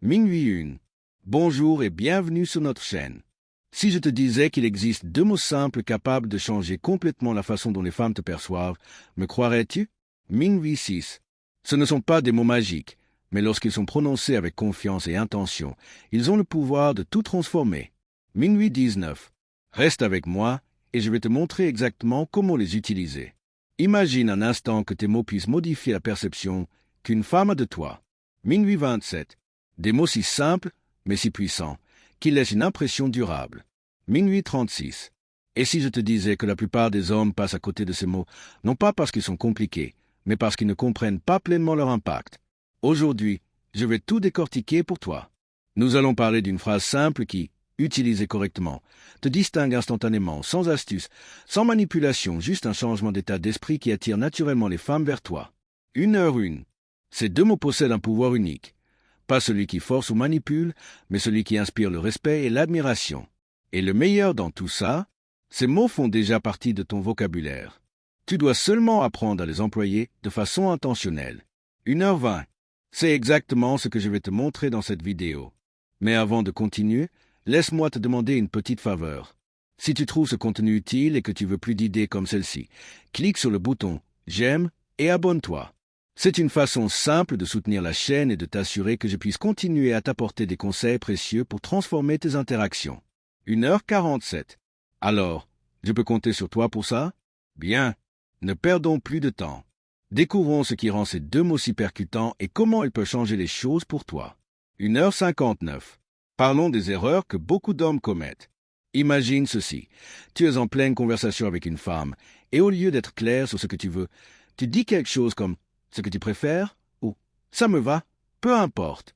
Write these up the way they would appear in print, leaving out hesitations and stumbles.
Minuit 1. Bonjour et bienvenue sur notre chaîne. Si je te disais qu'il existe deux mots simples capables de changer complètement la façon dont les femmes te perçoivent, me croirais-tu? Minuit 6. Ce ne sont pas des mots magiques, mais lorsqu'ils sont prononcés avec confiance et intention, ils ont le pouvoir de tout transformer. Minuit 19. Reste avec moi et je vais te montrer exactement comment les utiliser. Imagine un instant que tes mots puissent modifier la perception qu'une femme a de toi. Minuit 27. Des mots si simples, mais si puissants, qui laissent une impression durable. Minuit 36. Et si je te disais que la plupart des hommes passent à côté de ces mots, non pas parce qu'ils sont compliqués, mais parce qu'ils ne comprennent pas pleinement leur impact. Aujourd'hui, je vais tout décortiquer pour toi. Nous allons parler d'une phrase simple qui, utilisée correctement, te distingue instantanément, sans astuce, sans manipulation, juste un changement d'état d'esprit qui attire naturellement les femmes vers toi. 1h1. Ces deux mots possèdent un pouvoir unique. Pas celui qui force ou manipule, mais celui qui inspire le respect et l'admiration. Et le meilleur dans tout ça, ces mots font déjà partie de ton vocabulaire. Tu dois seulement apprendre à les employer de façon intentionnelle. 1h20. C'est exactement ce que je vais te montrer dans cette vidéo. Mais avant de continuer, laisse-moi te demander une petite faveur. Si tu trouves ce contenu utile et que tu veux plus d'idées comme celle-ci, clique sur le bouton « J'aime » et abonne-toi. C'est une façon simple de soutenir la chaîne et de t'assurer que je puisse continuer à t'apporter des conseils précieux pour transformer tes interactions. 1h47. Alors, je peux compter sur toi pour ça? Bien. Ne perdons plus de temps. Découvrons ce qui rend ces deux mots si percutants et comment ils peuvent changer les choses pour toi. 1h59. Parlons des erreurs que beaucoup d'hommes commettent. Imagine ceci. Tu es en pleine conversation avec une femme et au lieu d'être clair sur ce que tu veux, tu dis quelque chose comme « ce que tu préfères » ou « ça me va », peu importe.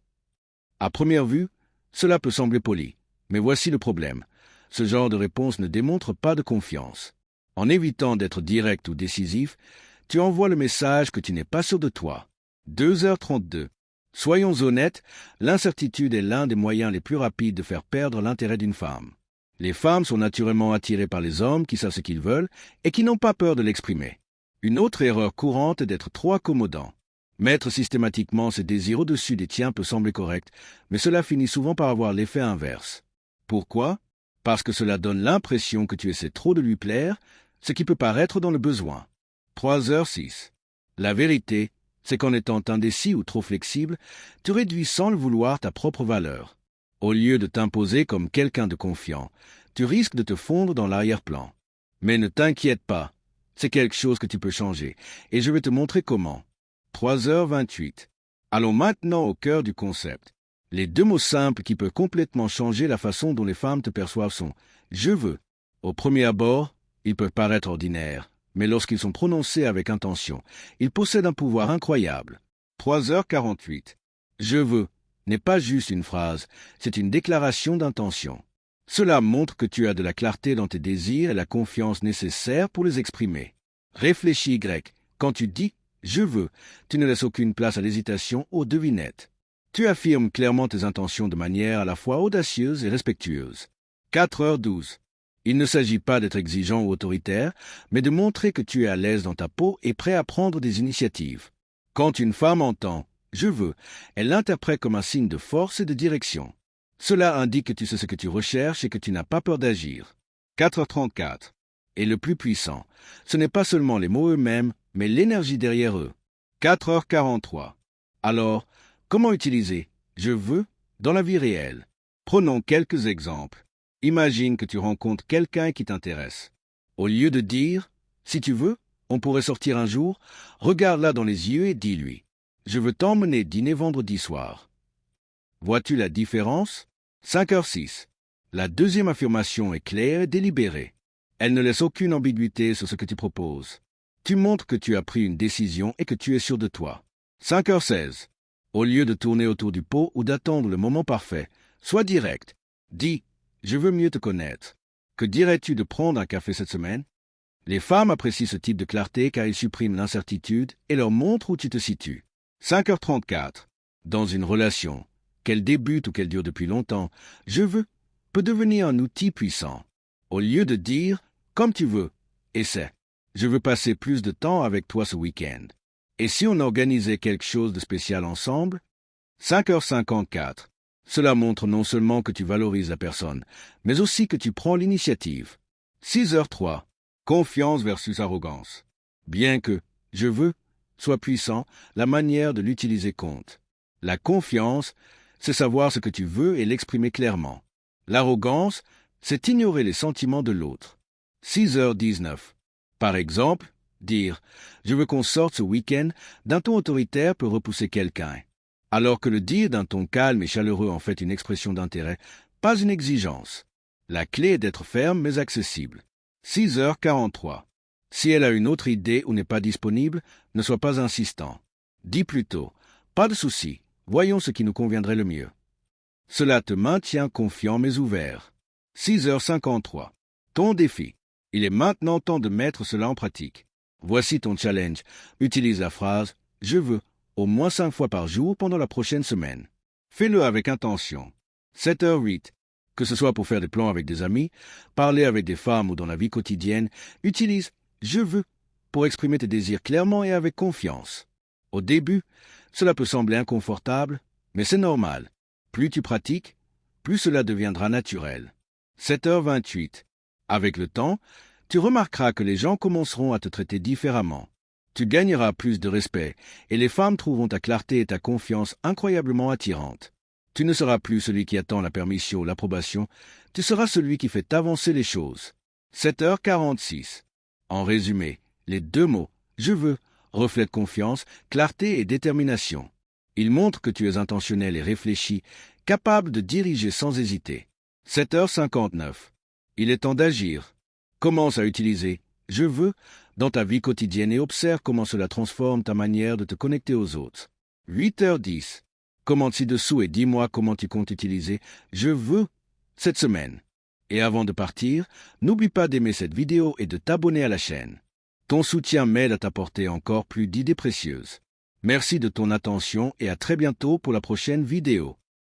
À première vue, cela peut sembler poli, mais voici le problème. Ce genre de réponse ne démontre pas de confiance. En évitant d'être direct ou décisif, tu envoies le message que tu n'es pas sûr de toi. 2h32. Soyons honnêtes, l'incertitude est l'un des moyens les plus rapides de faire perdre l'intérêt d'une femme. Les femmes sont naturellement attirées par les hommes qui savent ce qu'ils veulent et qui n'ont pas peur de l'exprimer. Une autre erreur courante est d'être trop accommodant. Mettre systématiquement ses désirs au-dessus des tiens peut sembler correct, mais cela finit souvent par avoir l'effet inverse. Pourquoi? Parce que cela donne l'impression que tu essaies trop de lui plaire, ce qui peut paraître dans le besoin. 3h06. La vérité, c'est qu'en étant indécis ou trop flexible, tu réduis sans le vouloir ta propre valeur. Au lieu de t'imposer comme quelqu'un de confiant, tu risques de te fondre dans l'arrière-plan. Mais ne t'inquiète pas. C'est quelque chose que tu peux changer, et je vais te montrer comment. 3h28. Allons maintenant au cœur du concept. Les deux mots simples qui peuvent complètement changer la façon dont les femmes te perçoivent sont « je veux ». Au premier abord, ils peuvent paraître ordinaires, mais lorsqu'ils sont prononcés avec intention, ils possèdent un pouvoir incroyable. 3h48. Je veux n'est pas juste une phrase, c'est une déclaration d'intention. Cela montre que tu as de la clarté dans tes désirs et la confiance nécessaire pour les exprimer. Réfléchis, grec. Quand tu dis « je veux », tu ne laisses aucune place à l'hésitation ou aux devinettes. Tu affirmes clairement tes intentions de manière à la fois audacieuse et respectueuse. 4h12. Il ne s'agit pas d'être exigeant ou autoritaire, mais de montrer que tu es à l'aise dans ta peau et prêt à prendre des initiatives. Quand une femme entend « je veux », elle l'interprète comme un signe de force et de direction. Cela indique que tu sais ce que tu recherches et que tu n'as pas peur d'agir. 4h34. Et le plus puissant, ce n'est pas seulement les mots eux-mêmes, mais l'énergie derrière eux. 4h43. Alors, comment utiliser « je veux » dans la vie réelle? Prenons quelques exemples. Imagine que tu rencontres quelqu'un qui t'intéresse. Au lieu de dire « si tu veux, on pourrait sortir un jour », regarde-la dans les yeux et dis-lui « je veux t'emmener dîner vendredi soir ». Vois-tu la différence? 5h06. La deuxième affirmation est claire et délibérée. Elle ne laisse aucune ambiguïté sur ce que tu proposes. Tu montres que tu as pris une décision et que tu es sûr de toi. 5h16. Au lieu de tourner autour du pot ou d'attendre le moment parfait, sois direct. Dis « je veux mieux te connaître ». Que dirais-tu de prendre un café cette semaine? Les femmes apprécient ce type de clarté car il supprime l'incertitude et leur montre où tu te situes. 5h34. Dans une relation, qu'elle débute ou qu'elle dure depuis longtemps, « je veux » peut devenir un outil puissant. Au lieu de dire « comme tu veux », essaie « je veux passer plus de temps avec toi ce week-end ». Et si on organisait quelque chose de spécial ensemble? 5h54. Cela montre non seulement que tu valorises la personne, mais aussi que tu prends l'initiative. 6h03. Confiance versus arrogance. Bien que « je veux » soit puissant, la manière de l'utiliser compte. La confiance, c'est savoir ce que tu veux et l'exprimer clairement. L'arrogance, c'est ignorer les sentiments de l'autre. 6h19. Par exemple, dire « je veux qu'on sorte ce week-end » d'un ton autoritaire peut repousser quelqu'un, alors que le dire d'un ton calme et chaleureux en fait une expression d'intérêt, pas une exigence. La clé est d'être ferme mais accessible. 6h43. Si elle a une autre idée ou n'est pas disponible, ne sois pas insistant. Dis plutôt « pas de souci, voyons ce qui nous conviendrait le mieux ». Cela te maintient confiant mais ouvert. 6h53. Ton défi. Il est maintenant temps de mettre cela en pratique. Voici ton challenge. Utilise la phrase « je veux » au moins 5 fois par jour pendant la prochaine semaine. Fais-le avec intention. 7h08. Que ce soit pour faire des plans avec des amis, parler avec des femmes ou dans la vie quotidienne, utilise « je veux » pour exprimer tes désirs clairement et avec confiance. Au début, cela peut sembler inconfortable, mais c'est normal. Plus tu pratiques, plus cela deviendra naturel. 7h28. Avec le temps, tu remarqueras que les gens commenceront à te traiter différemment. Tu gagneras plus de respect et les femmes trouveront ta clarté et ta confiance incroyablement attirantes. Tu ne seras plus celui qui attend la permission ou l'approbation, tu seras celui qui fait avancer les choses. 7h46. En résumé, les 2 mots « je veux » reflètent confiance, clarté et détermination. Ils montrent que tu es intentionnel et réfléchi, capable de diriger sans hésiter. 7h59. Il est temps d'agir. Commence à utiliser « je veux » dans ta vie quotidienne et observe comment cela transforme ta manière de te connecter aux autres. 8h10. Commente ci-dessous et dis-moi comment tu comptes utiliser « je veux » cette semaine. Et avant de partir, n'oublie pas d'aimer cette vidéo et de t'abonner à la chaîne. Ton soutien m'aide à t'apporter encore plus d'idées précieuses. Merci de ton attention et à très bientôt pour la prochaine vidéo.